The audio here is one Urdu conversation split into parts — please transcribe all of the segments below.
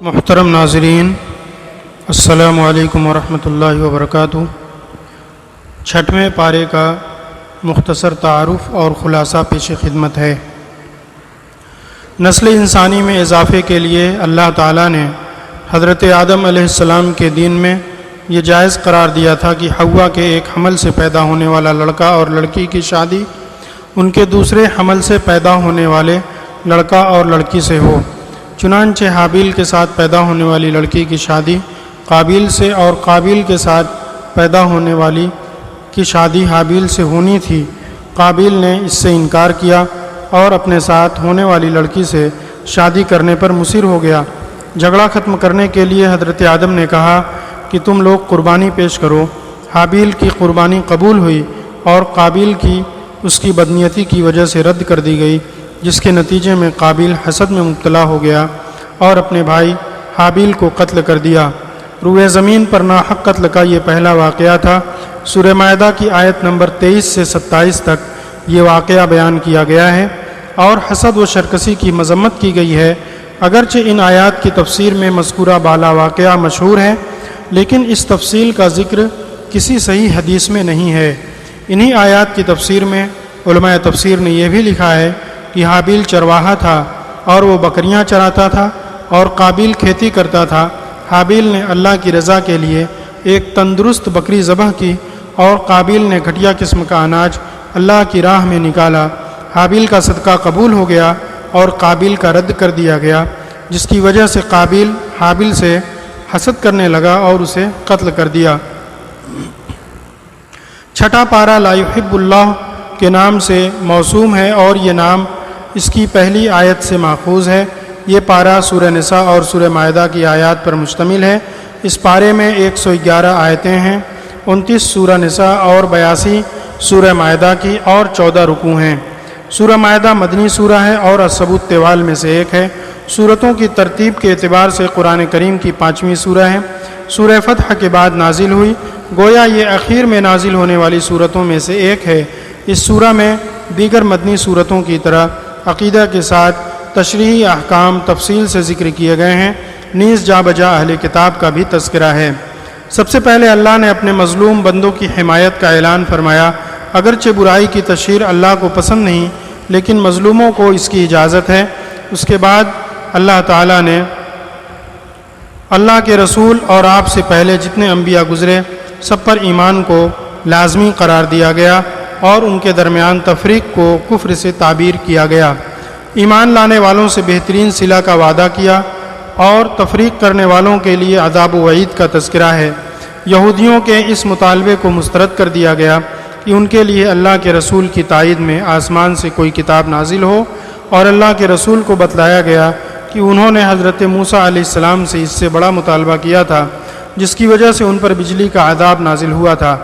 محترم ناظرین، السلام علیکم ورحمۃ اللہ وبرکاتہ۔ چھٹویں پارے کا مختصر تعارف اور خلاصہ پیش خدمت ہے۔ نسل انسانی میں اضافے کے لیے اللہ تعالیٰ نے حضرت آدم علیہ السلام کے دین میں یہ جائز قرار دیا تھا کہ حوا کے ایک حمل سے پیدا ہونے والا لڑکا اور لڑکی کی شادی ان کے دوسرے حمل سے پیدا ہونے والے لڑکا اور لڑکی سے ہو۔ چنانچہ حابیل کے ساتھ پیدا ہونے والی لڑکی کی شادی قابیل سے اور قابیل کے ساتھ پیدا ہونے والی کی شادی حابیل سے ہونی تھی۔ قابیل نے اس سے انکار کیا اور اپنے ساتھ ہونے والی لڑکی سے شادی کرنے پر مصر ہو گیا۔ جھگڑا ختم کرنے کے لیے حضرت آدم نے کہا کہ تم لوگ قربانی پیش کرو۔ حابیل کی قربانی قبول ہوئی اور قابیل کی اس کی بدنیتی کی وجہ سے رد کر دی گئی، جس کے نتیجے میں قابیل حسد میں مبتلا ہو گیا اور اپنے بھائی حابیل کو قتل کر دیا۔ روئے زمین پر ناحق قتل کا یہ پہلا واقعہ تھا۔ سورہ مائدہ کی آیت نمبر 23 سے 27 تک یہ واقعہ بیان کیا گیا ہے اور حسد و شرکسی کی مذمت کی گئی ہے۔ اگرچہ ان آیات کی تفسیر میں مذکورہ بالا واقعہ مشہور ہے، لیکن اس تفصیل کا ذکر کسی صحیح حدیث میں نہیں ہے۔ انہی آیات کی تفسیر میں علماء تفسیر نے یہ بھی لکھا ہے کہ حابیل چرواہا تھا اور وہ بکریاں چراتا تھا اور قابیل کھیتی کرتا تھا۔ حابیل نے اللہ کی رضا کے لیے ایک تندرست بکری ذبح کی اور قابیل نے گھٹیا قسم کا اناج اللہ کی راہ میں نکالا۔ حابیل کا صدقہ قبول ہو گیا اور قابیل کا رد کر دیا گیا، جس کی وجہ سے قابیل حابیل سے حسد کرنے لگا اور اسے قتل کر دیا۔ چھٹا پارہ لا یحب اللہ کے نام سے موسوم ہے اور یہ نام اس کی پہلی آیت سے ماخوذ ہے۔ یہ پارہ سورہ نساء اور سورہ مائدہ کی آیات پر مشتمل ہے۔ اس پارے میں 111 آیتیں ہیں، 29 سورہ نساء اور 82 سورہ مائدہ کی اور 14 رکوع ہیں۔ سورہ مائدہ مدنی سورہ ہے اور السبوت طوال میں سے ایک ہے۔ سورتوں کی ترتیب کے اعتبار سے قرآن کریم کی 5ویں سورہ ہے۔ سورہ فتح کے بعد نازل ہوئی، گویا یہ اخیر میں نازل ہونے والی سورتوں میں سے ایک ہے۔ اس سورہ میں دیگر مدنی سورتوں کی طرح عقیدہ کے ساتھ تشریحی احکام تفصیل سے ذکر کیے گئے ہیں، نیز جا بجا اہل کتاب کا بھی تذکرہ ہے۔ سب سے پہلے اللہ نے اپنے مظلوم بندوں کی حمایت کا اعلان فرمایا۔ اگرچہ برائی کی تشہیر اللہ کو پسند نہیں، لیکن مظلوموں کو اس کی اجازت ہے۔ اس کے بعد اللہ تعالیٰ نے اللہ کے رسول اور آپ سے پہلے جتنے انبیاء گزرے سب پر ایمان کو لازمی قرار دیا گیا اور ان کے درمیان تفریق کو کفر سے تعبیر کیا گیا۔ ایمان لانے والوں سے بہترین صلہ کا وعدہ کیا اور تفریق کرنے والوں کے لیے عذاب و وعید کا تذکرہ ہے۔ یہودیوں کے اس مطالبے کو مسترد کر دیا گیا کہ ان کے لیے اللہ کے رسول کی تائید میں آسمان سے کوئی کتاب نازل ہو، اور اللہ کے رسول کو بتلایا گیا کہ انہوں نے حضرت موسیٰ علیہ السلام سے اس سے بڑا مطالبہ کیا تھا، جس کی وجہ سے ان پر بجلی کا عذاب نازل ہوا تھا۔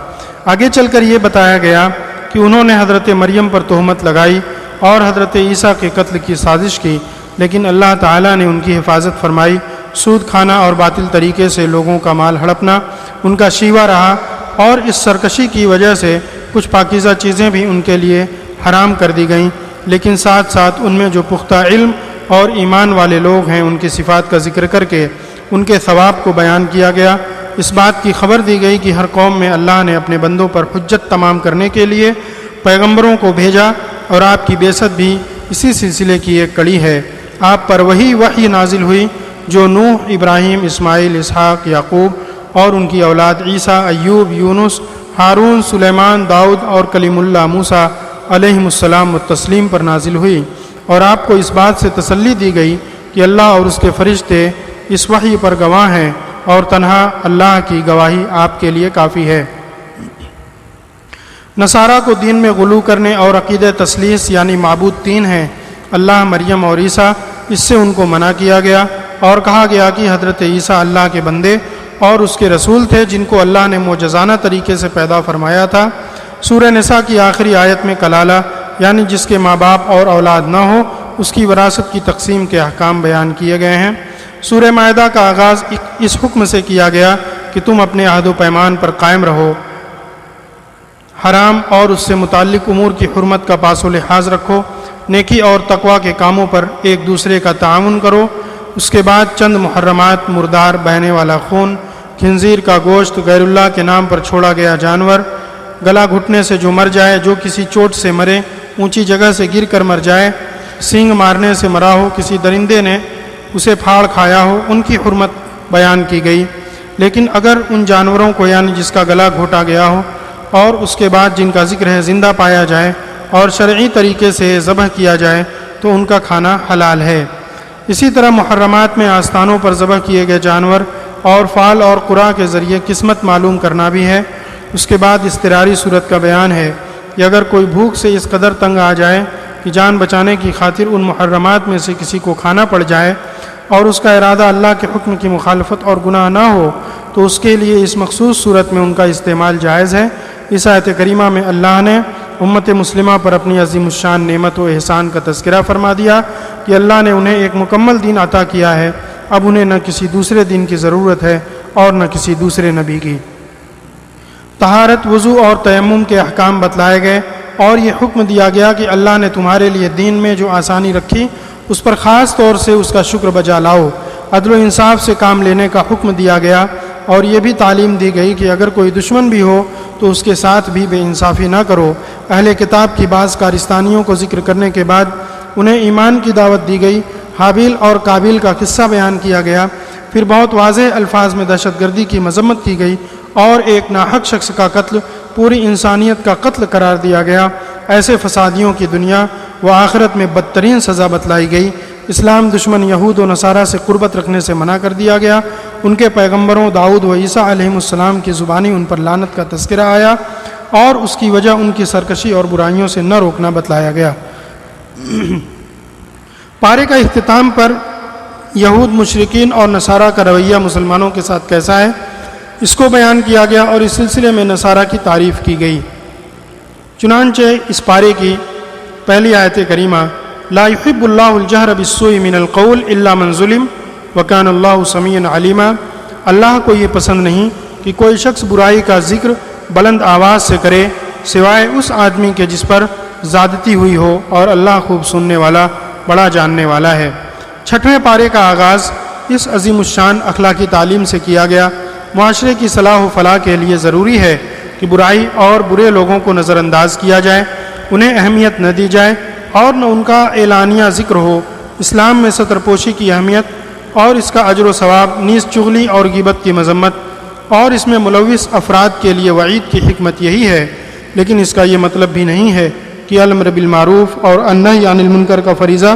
آگے چل کر یہ بتایا گیا کہ انہوں نے حضرت مریم پر تہمت لگائی اور حضرت عیسیٰ کے قتل کی سازش کی، لیکن اللہ تعالیٰ نے ان کی حفاظت فرمائی۔ سود کھانا اور باطل طریقے سے لوگوں کا مال ہڑپنا ان کا شیوا رہا، اور اس سرکشی کی وجہ سے کچھ پاکیزہ چیزیں بھی ان کے لیے حرام کر دی گئیں، لیکن ساتھ ساتھ ان میں جو پختہ علم اور ایمان والے لوگ ہیں ان کی صفات کا ذکر کر کے ان کے ثواب کو بیان کیا گیا۔ اس بات کی خبر دی گئی کہ ہر قوم میں اللہ نے اپنے بندوں پر حجت تمام کرنے کے لیے پیغمبروں کو بھیجا، اور آپ کی بعثت بھی اسی سلسلے کی ایک کڑی ہے۔ آپ پر وحی نازل ہوئی جو نوح، ابراہیم، اسماعیل، اسحاق، یعقوب اور ان کی اولاد عیسیٰ، ایوب، یونس، ہارون، سلیمان، داؤد اور کلیم اللہ موسیٰ علیہم السلام و تسلیم پر نازل ہوئی، اور آپ کو اس بات سے تسلی دی گئی کہ اللہ اور اس کے فرشتے اس وحی پر گواہ ہیں، اور تنہا اللہ کی گواہی آپ کے لیے کافی ہے۔ نصارہ کو دین میں غلو کرنے اور عقیدہ تثلیث یعنی معبود تین ہیں، اللہ، مریم اور عیسیٰ، اس سے ان کو منع کیا گیا اور کہا گیا کہ حضرت عیسیٰ اللہ کے بندے اور اس کے رسول تھے جن کو اللہ نے معجزانہ طریقے سے پیدا فرمایا تھا۔ سورہ نساء کی آخری آیت میں کلالہ یعنی جس کے ماں باپ اور اولاد نہ ہو اس کی وراثت کی تقسیم کے احکام بیان کیے گئے ہیں۔ سورہ مائدہ کا آغاز اس حکم سے کیا گیا کہ تم اپنے عہد و پیمان پر قائم رہو، حرام اور اس سے متعلق امور کی حرمت کا پاس و لحاظ رکھو، نیکی اور تقوی کے کاموں پر ایک دوسرے کا تعاون کرو، اس کے بعد چند محرمات: مردار، بہنے والا خون، خنزیر کا گوشت، غیر اللہ کے نام پر چھوڑا گیا جانور، گلا گھٹنے سے جو مر جائے، جو کسی چوٹ سے مرے، اونچی جگہ سے گر کر مر جائے، سینگ مارنے سے مرا ہو، کسی درندے نے اسے پھاڑ کھایا ہو، ان کی حرمت بیان کی گئی۔ لیکن اگر ان جانوروں کو یعنی جس کا گلا گھوٹا گیا ہو اور اس کے بعد جن کا ذکر ہے زندہ پایا جائے اور شرعی طریقے سے ذبح کیا جائے تو ان کا کھانا حلال ہے۔ اسی طرح محرمات میں آستانوں پر ذبح کیے گئے جانور اور فال اور قرع کے ذریعے قسمت معلوم کرنا بھی ہے۔ اس کے بعد اضطراری صورت کا بیان ہے کہ اگر کوئی بھوک سے اس قدر تنگ آ جائے کہ جان بچانے کی خاطر ان محرمات میں سے کسی کو کھانا پڑ جائے اور اس کا ارادہ اللہ کے حکم کی مخالفت اور گناہ نہ ہو تو اس کے لیے اس مخصوص صورت میں ان کا استعمال جائز ہے۔ اس آیت کریمہ میں اللہ نے امت مسلمہ پر اپنی عظیم الشان نعمت و احسان کا تذکرہ فرما دیا کہ اللہ نے انہیں ایک مکمل دین عطا کیا ہے، اب انہیں نہ کسی دوسرے دین کی ضرورت ہے اور نہ کسی دوسرے نبی کی۔ طہارت، وضو اور تیمم کے احکام بتلائے گئے اور یہ حکم دیا گیا کہ اللہ نے تمہارے لیے دین میں جو آسانی رکھی اس پر خاص طور سے اس کا شکر بجا لاؤ۔ عدل و انصاف سے کام لینے کا حکم دیا گیا اور یہ بھی تعلیم دی گئی کہ اگر کوئی دشمن بھی ہو تو اس کے ساتھ بھی بے انصافی نہ کرو۔ اہل کتاب کی بعض کارستانیوں کو ذکر کرنے کے بعد انہیں ایمان کی دعوت دی گئی۔ حابیل اور قابیل کا قصہ بیان کیا گیا، پھر بہت واضح الفاظ میں دہشت گردی کی مذمت کی گئی اور ایک ناحق شخص کا قتل پوری انسانیت کا قتل قرار دیا گیا۔ ایسے فسادیوں کی دنیا و آخرت میں بدترین سزا بتلائی گئی۔ اسلام دشمن یہود و نصارہ سے قربت رکھنے سے منع کر دیا گیا۔ ان کے پیغمبروں داؤد و عیسیٰ علیہم السلام کی زبانی ان پر لعنت کا تذکرہ آیا اور اس کی وجہ ان کی سرکشی اور برائیوں سے نہ روکنا بتلایا گیا۔ پارے کا اختتام پر یہود، مشرکین اور نصارہ کا رویہ مسلمانوں کے ساتھ کیسا ہے اس کو بیان کیا گیا اور اس سلسلے میں نصارہ کی تعریف کی گئی۔ چنانچہ اس پارے کی پہلی آیت کریمہ لا يحب اللہ الجہر بالسوء من القول الا من ظلم وکان اللہ سمیعا علیما، اللہ کو یہ پسند نہیں کہ کوئی شخص برائی کا ذکر بلند آواز سے کرے سوائے اس آدمی کے جس پر زیادتی ہوئی ہو، اور اللہ خوب سننے والا، بڑا جاننے والا ہے۔ چھٹویں پارے کا آغاز اس عظیم الشان اخلاقی تعلیم سے کیا گیا۔ معاشرے کی صلاح و فلاح کے لیے ضروری ہے کہ برائی اور برے لوگوں کو نظر انداز کیا جائے، انہیں اہمیت نہ دی جائے اور نہ ان کا اعلانیہ ذکر ہو۔ اسلام میں ستر پوشی کی اہمیت اور اس کا اجر و ثواب، نیز چغلی اور غیبت کی مذمت اور اس میں ملوث افراد کے لیے وعید کی حکمت یہی ہے، لیکن اس کا یہ مطلب بھی نہیں ہے کہ الامر بالمعروف اور النہی عن المنکر کا فریضہ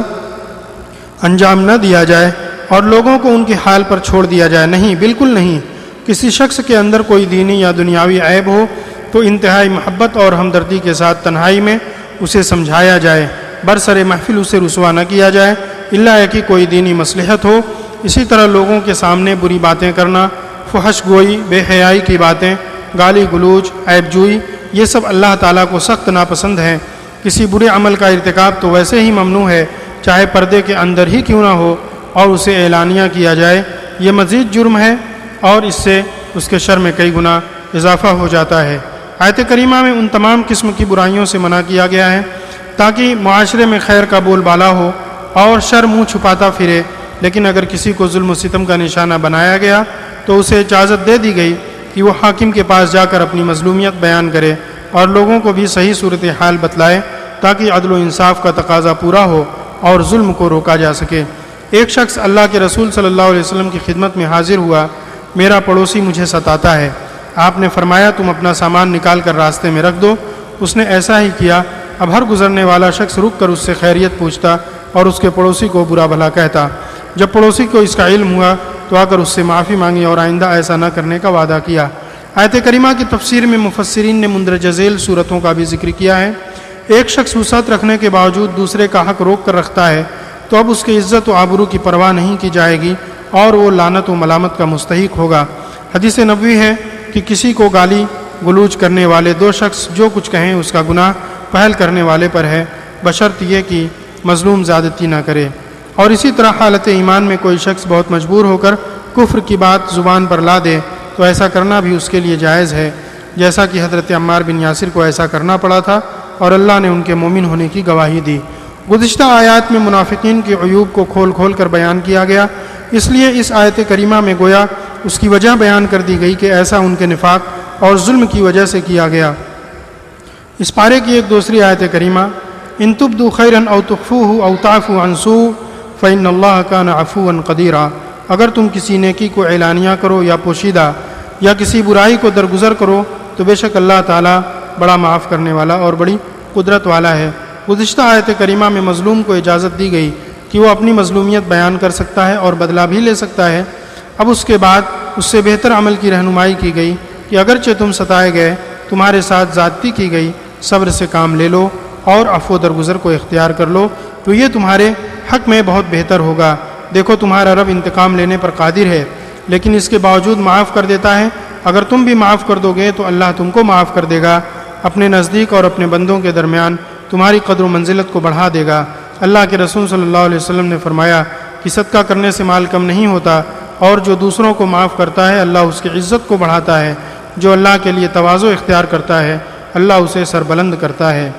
انجام نہ دیا جائے اور لوگوں کو ان کے حال پر چھوڑ دیا جائے، نہیں، بالکل نہیں۔ کسی شخص کے اندر کوئی دینی یا دنیاوی عیب ہو تو انتہائی محبت اور ہمدردی کے ساتھ تنہائی میں اسے سمجھایا جائے، برسر محفل اسے رسوا نہ کیا جائے الا کہ کوئی دینی مصلحت ہو۔ اسی طرح لوگوں کے سامنے بری باتیں کرنا، فحش گوئی، بے حیائی کی باتیں، گالی گلوچ، عیب جوئی، یہ سب اللہ تعالیٰ کو سخت ناپسند ہے۔ کسی برے عمل کا ارتکاب تو ویسے ہی ممنوع ہے چاہے پردے کے اندر ہی کیوں نہ ہو، اور اسے اعلانیہ کیا جائے، یہ مزید جرم ہے اور اس سے اس کے شر میں کئی گنا اضافہ ہو جاتا ہے۔ آیت کریمہ میں ان تمام قسم کی برائیوں سے منع کیا گیا ہے تاکہ معاشرے میں خیر کا بول بالا ہو اور شر منہ چھپاتا پھرے، لیکن اگر کسی کو ظلم و ستم کا نشانہ بنایا گیا تو اسے اجازت دے دی گئی کہ وہ حاکم کے پاس جا کر اپنی مظلومیت بیان کرے اور لوگوں کو بھی صحیح صورتحال بتلائے تاکہ عدل و انصاف کا تقاضا پورا ہو اور ظلم کو روکا جا سکے۔ ایک شخص اللہ کے رسول صلی اللہ علیہ وسلم کی خدمت میں حاضر ہوا، میرا پڑوسی مجھے ستاتا ہے۔ آپ نے فرمایا تم اپنا سامان نکال کر راستے میں رکھ دو۔ اس نے ایسا ہی کیا۔ اب ہر گزرنے والا شخص رک کر اس سے خیریت پوچھتا اور اس کے پڑوسی کو برا بھلا کہتا۔ جب پڑوسی کو اس کا علم ہوا تو آ کر اس سے معافی مانگی اور آئندہ ایسا نہ کرنے کا وعدہ کیا۔ آیت کریمہ کی تفسیر میں مفسرین نے مندرجہ ذیل صورتوں کا بھی ذکر کیا ہے۔ ایک شخص وسعت رکھنے کے باوجود دوسرے کا حق روک کر رکھتا ہے تو اب اس کی عزت و آبرو کی پرواہ نہیں کی جائے گی اور وہ لعنت و ملامت کا مستحق ہوگا۔ حدیث نبوی ہے کہ کسی کو گالی گلوچ کرنے والے دو شخص جو کچھ کہیں اس کا گناہ پہل کرنے والے پر ہے، بشرط یہ کہ مظلوم زیادتی نہ کرے۔ اور اسی طرح حالت ایمان میں کوئی شخص بہت مجبور ہو کر کفر کی بات زبان پر لا دے تو ایسا کرنا بھی اس کے لیے جائز ہے، جیسا کہ حضرت عمار بن یاسر کو ایسا کرنا پڑا تھا اور اللہ نے ان کے مومن ہونے کی گواہی دی۔ گزشتہ آیات میں منافقین کے عیوب کو کھول کھول کر بیان کیا گیا اس لیے اس آیت کریمہ میں گویا اس کی وجہ بیان کر دی گئی کہ ایسا ان کے نفاق اور ظلم کی وجہ سے کیا گیا۔ اس پارے کی ایک دوسری آیت کریمہ ان تبدوا خیرا او تخفوه او تعفوا عن سوء فإن اللہ کان عفوا قدیرا، اگر تم کسی نیکی کو اعلانیہ کرو یا پوشیدہ یا کسی برائی کو درگزر کرو تو بے شک اللہ تعالیٰ بڑا معاف کرنے والا اور بڑی قدرت والا ہے۔ گزشتہ آیت کریمہ میں مظلوم کو اجازت دی گئی کہ وہ اپنی مظلومیت بیان کر سکتا ہے اور بدلہ بھی لے سکتا ہے۔ اب اس کے بعد اس سے بہتر عمل کی رہنمائی کی گئی کہ اگرچہ تم ستائے گئے، تمہارے ساتھ زیادتی کی گئی، صبر سے کام لے لو اور عفو درگزر کو اختیار کر لو تو یہ تمہارے حق میں بہت بہتر ہوگا۔ دیکھو تمہارا رب انتقام لینے پر قادر ہے، لیکن اس کے باوجود معاف کر دیتا ہے۔ اگر تم بھی معاف کر دو گے تو اللہ تم کو معاف کر دے گا، اپنے نزدیک اور اپنے بندوں کے درمیان تمہاری قدر و منزلت کو بڑھا دے گا۔ اللہ کے رسول صلی اللہ علیہ وسلم نے فرمایا کہ صدقہ کرنے سے مال کم نہیں ہوتا، اور جو دوسروں کو معاف کرتا ہے اللہ اس کی عزت کو بڑھاتا ہے، جو اللہ کے لیے تواضع اختیار کرتا ہے اللہ اسے سربلند کرتا ہے۔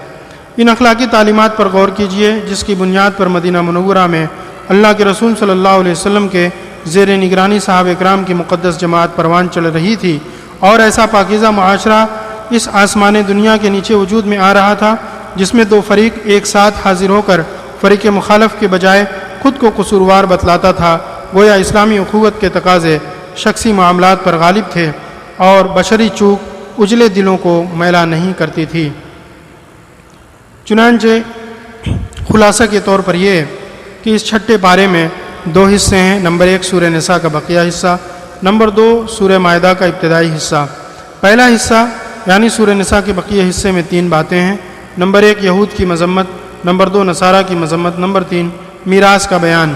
ان اخلاقی تعلیمات پر غور کیجئے جس کی بنیاد پر مدینہ منورہ میں اللہ کے رسول صلی اللہ علیہ وسلم کے زیر نگرانی صحابہ کرام کی مقدس جماعت پروان چل رہی تھی، اور ایسا پاکیزہ معاشرہ اس آسمان دنیا کے نیچے وجود میں آ رہا تھا جس میں دو فریق ایک ساتھ حاضر ہو کر فریق مخالف کے بجائے خود کو قصوروار بتلاتا تھا۔ گویا اسلامی اخوت کے تقاضے شخصی معاملات پر غالب تھے اور بشری چوک اجلے دلوں کو میلا نہیں کرتی تھی۔ چنانچہ خلاصہ کے طور پر یہ کہ اس چھٹے پارے میں دو حصے ہیں۔ نمبر 1 سورہ نساء کا بقیہ حصہ، نمبر 2 سورہ مائدہ کا ابتدائی حصہ۔ پہلا حصہ یعنی سورہ نساء کے بقیہ حصے میں 3 باتیں ہیں۔ نمبر 1 یہود کی مذمت، نمبر 2 نصارہ کی مذمت، نمبر 3 میراث کا بیان۔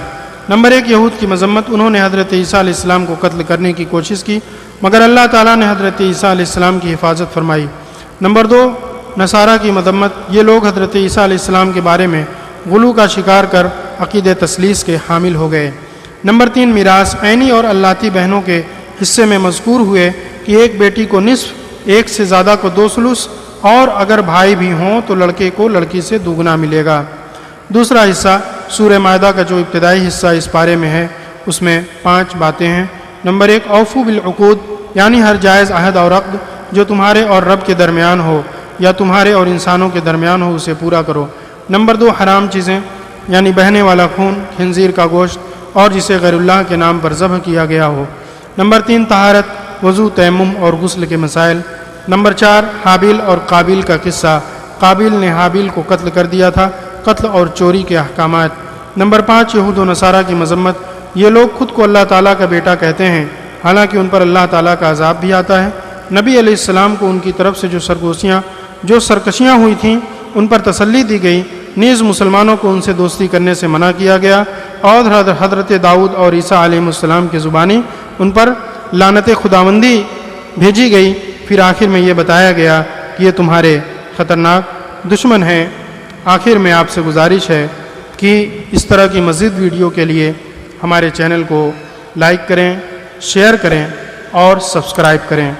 نمبر 1 یہود کی مذمت، انہوں نے حضرت عیسیٰ علیہ السلام کو قتل کرنے کی کوشش کی مگر اللہ تعالیٰ نے حضرت عیسیٰ علیہ السلام کی حفاظت فرمائی۔ نمبر 2 نصارہ کی مذمت، یہ لوگ حضرت عیسیٰ علیہ السلام کے بارے میں غلو کا شکار کر عقیدہ تثلیث کے حامل ہو گئے۔ نمبر 3 میراث، عینی اور اللاتی بہنوں کے حصے میں مذکور ہوئے کہ ایک بیٹی کو نصف، ایک سے زیادہ کو 2 ثلث، اور اگر بھائی بھی ہوں تو لڑکے کو لڑکی سے دوگنا ملے گا۔ دوسرا حصہ سورہ مائدہ کا جو ابتدائی حصہ اس پارے میں ہے اس میں 5 باتیں ہیں۔ نمبر 1 اوفو بالعقود، یعنی ہر جائز عہد اور عقد جو تمہارے اور رب کے درمیان ہو یا تمہارے اور انسانوں کے درمیان ہو اسے پورا کرو۔ نمبر 2 حرام چیزیں یعنی بہنے والا خون، خنزیر کا گوشت اور جسے غیر اللہ کے نام پر ذبح کیا گیا ہو۔ نمبر 3 طہارت، وضو، تیمم اور غسل کے مسائل۔ نمبر 4 حابیل اور قابیل کا قصہ، قابیل نے حابیل کو قتل کر دیا تھا، قتل اور چوری کے احکامات۔ نمبر 5 یہود و نصارہ کی مذمت، یہ لوگ خود کو اللہ تعالیٰ کا بیٹا کہتے ہیں حالانکہ ان پر اللہ تعالیٰ کا عذاب بھی آتا ہے۔ نبی علیہ السلام کو ان کی طرف سے جو سرکشیاں ہوئی تھیں ان پر تسلی دی گئی، نیز مسلمانوں کو ان سے دوستی کرنے سے منع کیا گیا، اور حضرت داؤد اور عیسیٰ علیہ السلام کی زبانی ان پر لعنت خداوندی بھیجی گئی۔ پھر آخر میں یہ بتایا گیا کہ یہ تمہارے خطرناک دشمن ہیں۔ آخر میں آپ سے گزارش ہے کہ اس طرح کی مزید ویڈیو کے لیے ہمارے چینل کو لائک کریں، شیئر کریں اور سبسکرائب کریں۔